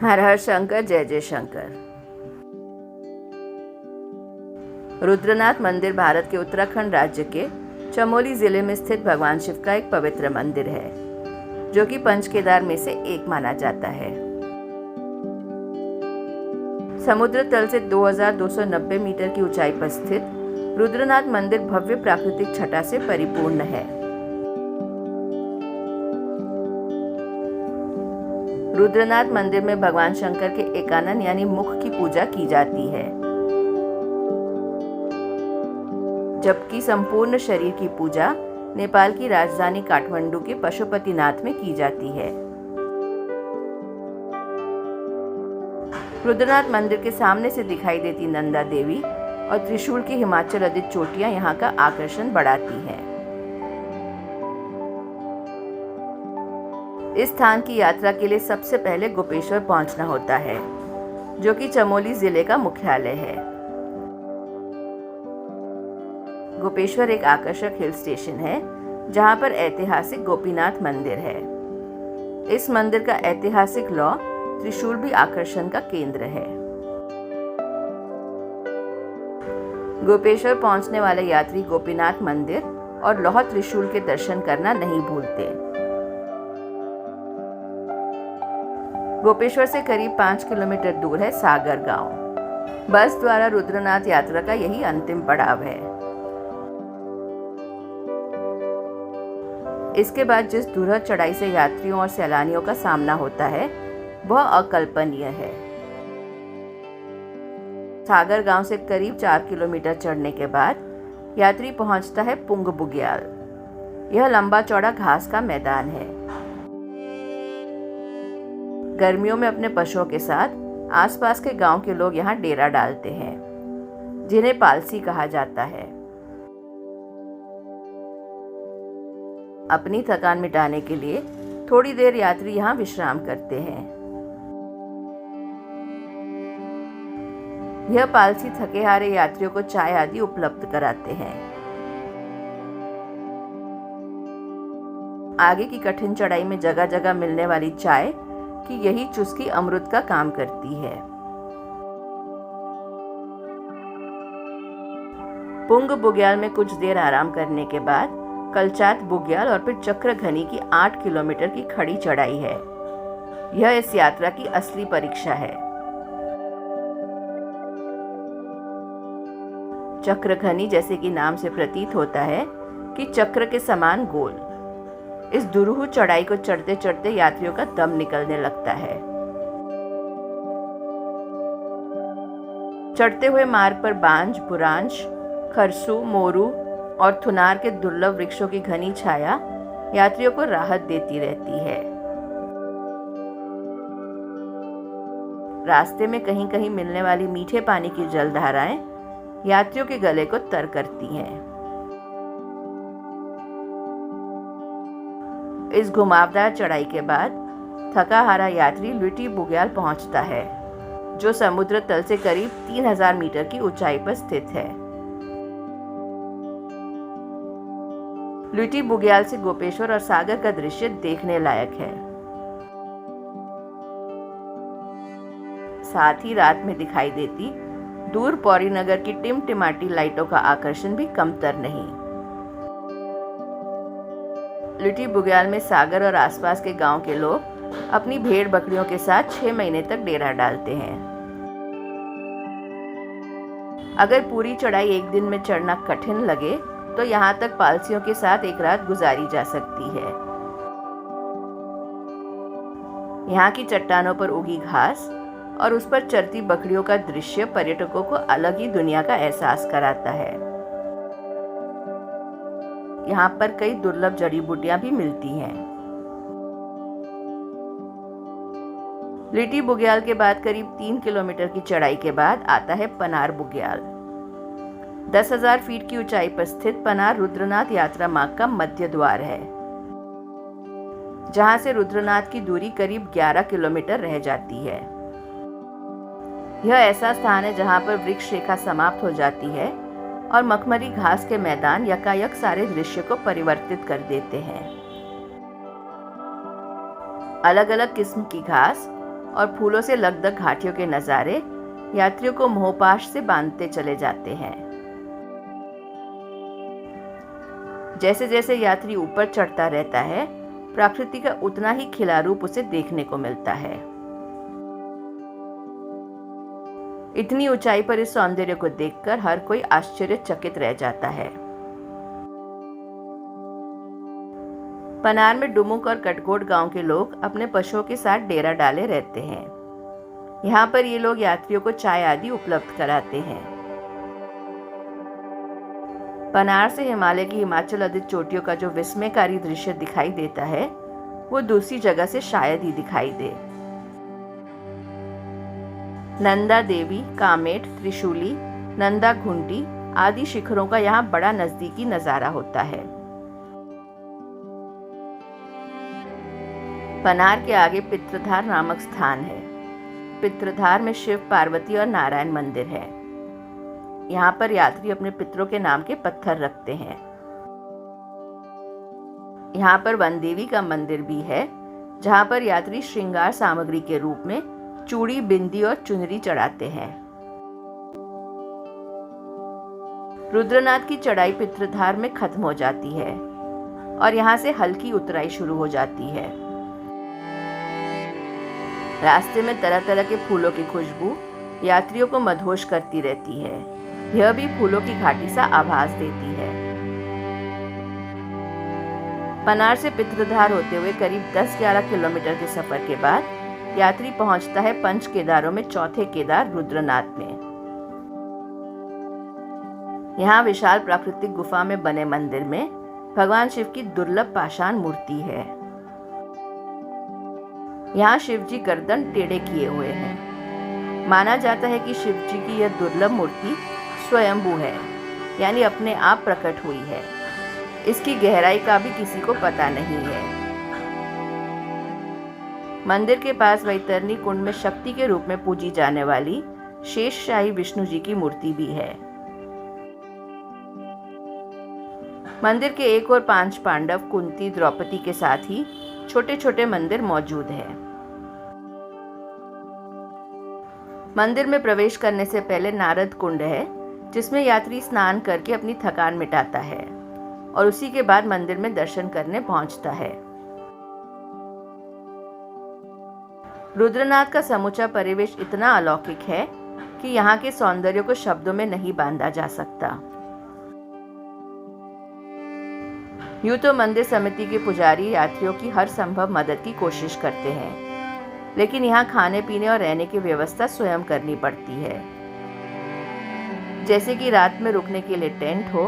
हर हर शंकर, जय जय शंकर। रुद्रनाथ मंदिर भारत के उत्तराखंड राज्य के चमोली जिले में स्थित भगवान शिव का एक पवित्र मंदिर है, जो कि पंच केदार में से एक माना जाता है। समुद्र तल से 2290 मीटर की ऊंचाई पर स्थित रुद्रनाथ मंदिर भव्य प्राकृतिक छटा से परिपूर्ण है। रुद्रनाथ मंदिर में भगवान शंकर के एकानन यानी मुख की पूजा की जाती है, जबकि संपूर्ण शरीर की पूजा नेपाल की राजधानी काठमांडू के पशुपतिनाथ में की जाती है। रुद्रनाथ मंदिर के सामने से दिखाई देती नंदा देवी और त्रिशूल की हिमाचल आदि चोटियां यहाँ का आकर्षण बढ़ाती हैं। इस स्थान की यात्रा के लिए सबसे पहले गोपेश्वर पहुंचना होता है, जो कि चमोली जिले का मुख्यालय है। गोपेश्वर एक आकर्षक हिल स्टेशन है, जहां पर ऐतिहासिक गोपीनाथ मंदिर है। इस मंदिर का ऐतिहासिक लौ त्रिशूल भी आकर्षण का केंद्र है। गोपेश्वर पहुंचने वाले यात्री गोपीनाथ मंदिर और लौह त्रिशूल के दर्शन करना नहीं भूलते। गोपेश्वर से करीब 5 किलोमीटर दूर है सागर गांव। बस द्वारा रुद्रनाथ यात्रा का यही अंतिम पड़ाव है। इसके बाद जिस दुर्लभ चढ़ाई से यात्रियों और सैलानियों का सामना होता है, वह अकल्पनीय है। सागर गांव से करीब 4 किलोमीटर चढ़ने के बाद यात्री पहुंचता है पुंग बुग्याल। यह लंबा चौड़ा घास का मैदान है। गर्मियों में अपने पशुओं के साथ आसपास के गांव के लोग यहाँ डेरा डालते हैं, जिन्हें पालसी कहा जाता है। अपनी थकान मिटाने के लिए थोड़ी देर यात्री यहाँ विश्राम करते हैं। यह पालसी थके हारे यात्रियों को चाय आदि उपलब्ध कराते हैं। आगे की कठिन चढ़ाई में जगह जगह मिलने वाली चाय कि यही चुस्की अमृत का काम करती है। पुंग बुग्याल में कुछ देर आराम करने के बाद कलचात बुग्याल और फिर चक्र घनी की 8 किलोमीटर की खड़ी चढ़ाई है। यह इस यात्रा की असली परीक्षा है। चक्र घनी जैसे कि नाम से प्रतीत होता है कि चक्र के समान गोल। इस दुरूह चढ़ाई को चढ़ते चढ़ते यात्रियों का दम निकलने लगता है। चढ़ते हुए मार्ग पर बांज, बुरांश, खरसू, मोरू और थुनार के दुर्लभ वृक्षों की घनी छाया यात्रियों को राहत देती रहती है। रास्ते में कहीं कहीं मिलने वाली मीठे पानी की जलधाराएं यात्रियों के गले को तर करती हैं। इस घुमावदार चढ़ाई के बाद थका हारा यात्री लुटी बुग्याल पहुंचता है, जो समुद्र तल से करीब 3000 मीटर की ऊंचाई पर स्थित है। लुटी बुग्याल से गोपेश्वर और सागर का दृश्य देखने लायक है। साथ ही रात में दिखाई देती दूर पौरी नगर की टिमटिमाटी लाइटों का आकर्षण भी कमतर नहीं। लुटी बुग्याल में सागर और आसपास के गांव के लोग अपनी भेड़ बकरियों के साथ 6 महीने तक डेरा डालते हैं। अगर पूरी चढ़ाई एक दिन में चढ़ना कठिन लगे तो यहाँ तक पालसियों के साथ एक रात गुजारी जा सकती है। यहाँ की चट्टानों पर उगी घास और उस पर चरती बकरियों का दृश्य पर्यटकों को अलग ही दुनिया का एहसास कराता है। यहाँ पर कई दुर्लभ जड़ी बूटियां भी मिलती हैं। लिटी बुग्याल के बाद करीब 3 किलोमीटर की चढ़ाई के बाद आता है पनार बुग्याल। 10,000 फीट की ऊंचाई पर स्थित पनार रुद्रनाथ यात्रा मार्ग का मध्य द्वार है, जहां से रुद्रनाथ की दूरी करीब 11 किलोमीटर रह जाती है। यह ऐसा स्थान है जहां पर वृक्ष रेखा समाप्त हो जाती है और मखमली घास के मैदान यकायक सारे दृश्य को परिवर्तित कर देते हैं। अलग अलग किस्म की घास और फूलों से लकदक घाटियों के नज़ारे यात्रियों को मोहपाश से बांधते चले जाते हैं। जैसे जैसे यात्री ऊपर चढ़ता रहता है, प्रकृति का उतना ही खिला रूप उसे देखने को मिलता है। इतनी ऊंचाई पर इस सौंदर्य को देखकर हर कोई आश्चर्यचकित रह जाता है। पनार में डुमुक और कटकोट गांव के लोग अपने पशुओं के साथ डेरा डाले रहते हैं। यहाँ पर ये लोग यात्रियों को चाय आदि उपलब्ध कराते हैं। पनार से हिमालय की हिमाचल आदि चोटियों का जो विस्मयकारी दृश्य दिखाई देता है, वो दूसरी जगह से शायद ही दिखाई दे। नंदा देवी, कामेट, त्रिशूली, नंदा घुंटी आदि शिखरों का यहाँ बड़ा नजदीकी नजारा होता है। पनार के आगे पित्रधार नामक स्थान है। पित्रधार में शिव, पार्वती और नारायण मंदिर है। यहाँ पर यात्री अपने पितरों के नाम के पत्थर रखते हैं। यहाँ पर वन देवी का मंदिर भी है, जहाँ पर यात्री श्रृंगार सामग्री के रूप में चूड़ी, बिंदी और चुनरी चढ़ाते हैं। रुद्रनाथ की चढ़ाई पित्रधार में खत्म हो जाती है और यहाँ से हल्की उतराई शुरू हो जाती है। रास्ते में तरह तरह के फूलों की खुशबू यात्रियों को मदहोश करती रहती है। यह भी फूलों की घाटी सा आभास देती है। पनार से पित्रधार होते हुए करीब 10-11 किलोमीटर के सफर के बाद यात्री पहुंचता है पंच केदारों में चौथे केदार रुद्रनाथ में। यहाँ विशाल प्राकृतिक गुफा में बने मंदिर में भगवान शिव की दुर्लभ पाषाण मूर्ति है। यहाँ शिव जी गर्दन टेढ़े किए हुए हैं। माना जाता है कि शिव जी की यह दुर्लभ मूर्ति स्वयंभू है, यानी अपने आप प्रकट हुई है। इसकी गहराई का भी किसी को पता नहीं है। मंदिर के पास वैतरणी कुंड में शक्ति के रूप में पूजी जाने वाली शेषशाही विष्णु जी की मूर्ति भी है। मंदिर के एक और 5 पांडव, कुंती, द्रौपदी के साथ ही छोटे छोटे मंदिर मौजूद हैं। मंदिर में प्रवेश करने से पहले नारद कुंड है, जिसमें यात्री स्नान करके अपनी थकान मिटाता है और उसी के बाद मंदिर में दर्शन करने पहुंचता है। रुद्रनाथ का समूचा परिवेश इतना अलौकिक है कि यहाँ के सौंदर्य को शब्दों में नहीं बांधा जा सकता। यूं तो मंदिर समिति के पुजारी यात्रियों की हर संभव मदद की कोशिश करते हैं, लेकिन यहाँ खाने पीने और रहने की व्यवस्था स्वयं करनी पड़ती है। जैसे कि रात में रुकने के लिए टेंट हो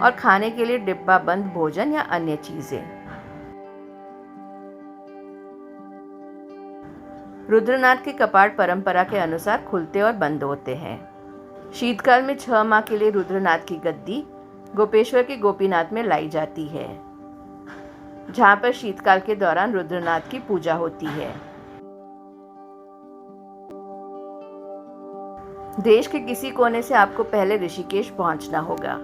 और खाने के लिए डिब्बा बंद भोजन या अन्य चीजें। रुद्रनाथ के कपाट परंपरा के अनुसार खुलते और बंद होते हैं। शीतकाल में 6 माह के लिए रुद्रनाथ की गद्दी गोपेश्वर के गोपीनाथ में लाई जाती है, जहाँ पर शीतकाल के दौरान रुद्रनाथ की पूजा होती है। देश के किसी कोने से आपको पहले ऋषिकेश पहुंचना होगा।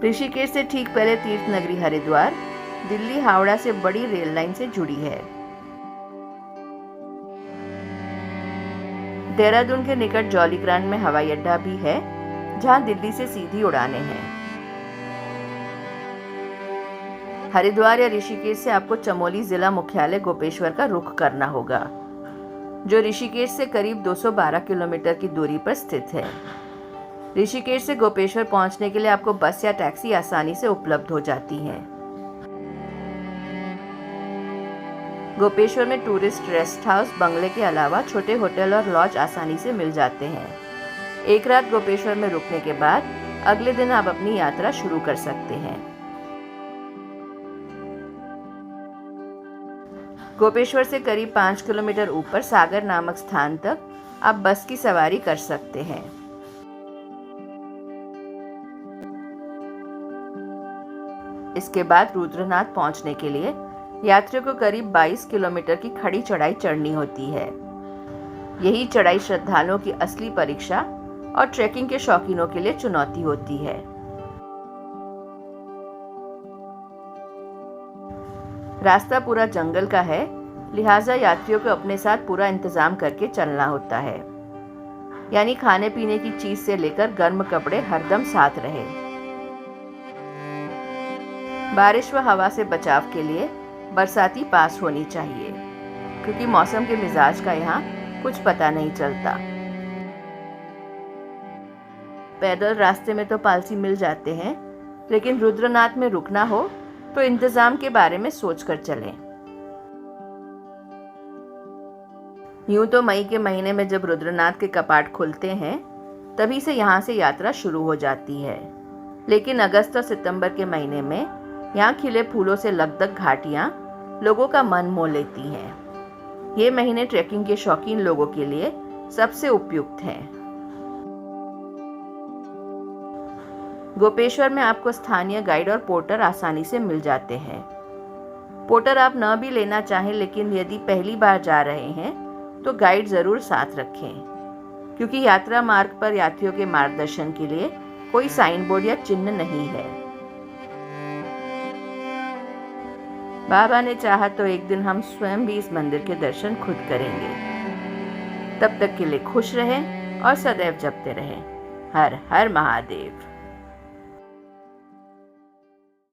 ऋषिकेश से ठीक पहले तीर्थ नगरी हरिद्वार दिल्ली हावड़ा से बड़ी रेल लाइन से जुड़ी है। देहरादून के निकट जौलीग्रांट में हवाई अड्डा भी है, जहां दिल्ली से सीधी उड़ानें हैं। हरिद्वार या ऋषिकेश से आपको चमोली जिला मुख्यालय गोपेश्वर का रुख करना होगा, जो ऋषिकेश से करीब 212 किलोमीटर की दूरी पर स्थित है। ऋषिकेश से गोपेश्वर पहुंचने के लिए आपको बस या टैक्सी आसानी से उपलब्ध हो जाती हैं। गोपेश्वर में टूरिस्ट रेस्ट हाउस, बंगले के अलावा छोटे होटल और लॉज आसानी से मिल जाते हैं। एक रात गोपेश्वर में रुकने के बाद अगले दिन आप अपनी यात्रा शुरू कर सकते हैं। गोपेश्वर से करीब 5 किलोमीटर ऊपर सागर नामक स्थान तक आप बस की सवारी कर सकते हैं। इसके बाद रुद्रनाथ पहुंचने के लिए यात्रियों को करीब 22 किलोमीटर की खड़ी चढ़ाई चढ़नी होती है। यही चढ़ाई श्रद्धालुओं की असली परीक्षा और ट्रैकिंग के शौकीनों के लिए चुनौती होती है। रास्ता पूरा जंगल का है, लिहाजा यात्रियों को अपने साथ पूरा इंतजाम करके चलना होता है, यानी खाने पीने की चीज से लेकर गर्म कपड़े हरदम साथ रहे। बारिश व हवा से बचाव के लिए बरसाती पास होनी चाहिए, क्योंकि मौसम के मिजाज का यहाँ कुछ पता नहीं चलता। पैदल रास्ते में तो पालसी मिल जाते हैं, लेकिन रुद्रनाथ में रुकना हो तो इंतजाम के बारे में सोचकर चलें। यूं तो मई के महीने में जब रुद्रनाथ के कपाट खुलते हैं तभी से यहाँ से यात्रा शुरू हो जाती है, लेकिन अगस्त और सितंबर के महीने में यहाँ खिले फूलों से लकदक घाटियाँ लोगों का मन मोह लेती हैं। ये महीने ट्रैकिंग के शौकीन लोगों के लिए सबसे उपयुक्त हैं। गोपेश्वर में आपको स्थानीय गाइड और पोर्टर आसानी से मिल जाते हैं। पोर्टर आप न भी लेना चाहें, लेकिन यदि पहली बार जा रहे हैं तो गाइड जरूर साथ रखें, क्योंकि यात्रा मार्ग पर यात्रियों के मार्गदर्शन के लिए कोई साइन बोर्ड या चिन्ह नहीं है। बाबा ने चाहा तो एक दिन हम स्वयं भी इस मंदिर के दर्शन खुद करेंगे। तब तक के लिए खुश रहें और सदैव जपते रहें। हर हर महादेव।